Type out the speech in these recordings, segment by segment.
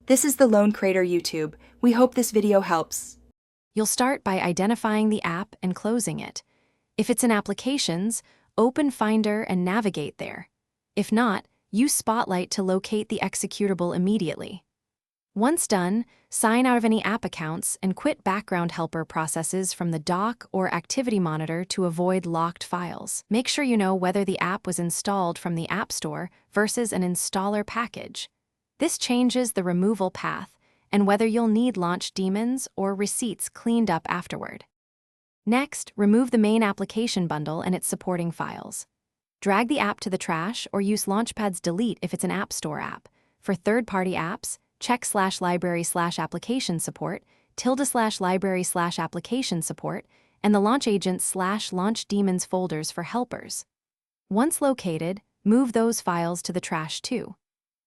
This is the Lone Crater YouTube. We hope this video helps. You'll start by identifying the app and closing it. If it's in Applications, open Finder and navigate there. If not, use Spotlight to locate the executable immediately. Once done, sign out of any app accounts and quit background helper processes from the dock or activity monitor to avoid locked files. Make sure you know whether the app was installed from the App Store versus an installer package. This changes the removal path and whether you'll need launch daemons or receipts cleaned up afterward. Next, remove the main application bundle and its supporting files. Drag the app to the trash or use Launchpad's delete if it's an App Store app. For third-party apps, check /library/application support, ~/library/application support, and the launch agent /launch daemons folders for helpers. Once located, move those files to the trash too.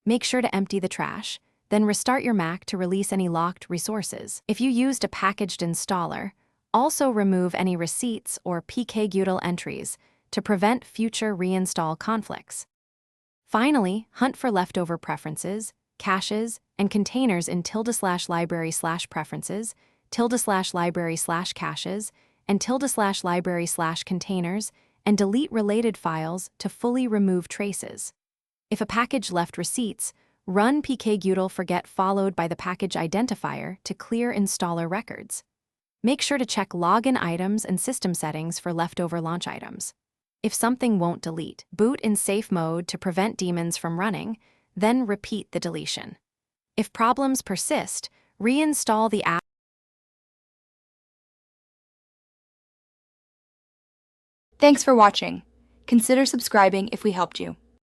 Make sure to empty the trash, then restart your Mac to release any locked resources. If you used a packaged installer, also remove any receipts or pkgutal entries to prevent future reinstall conflicts. Finally, hunt for leftover preferences, caches, and containers in ~/library/preferences, ~/library/caches, and ~/library/containers, and delete related files to fully remove traces. If a package left receipts, run pkgutal forget followed by the package identifier to clear installer records. Make sure to check login items and system settings for leftover launch items. If something won't delete, boot in safe mode to prevent daemons from running, then repeat the deletion. If problems persist, reinstall the app. Thanks for watching. Consider subscribing if we helped you.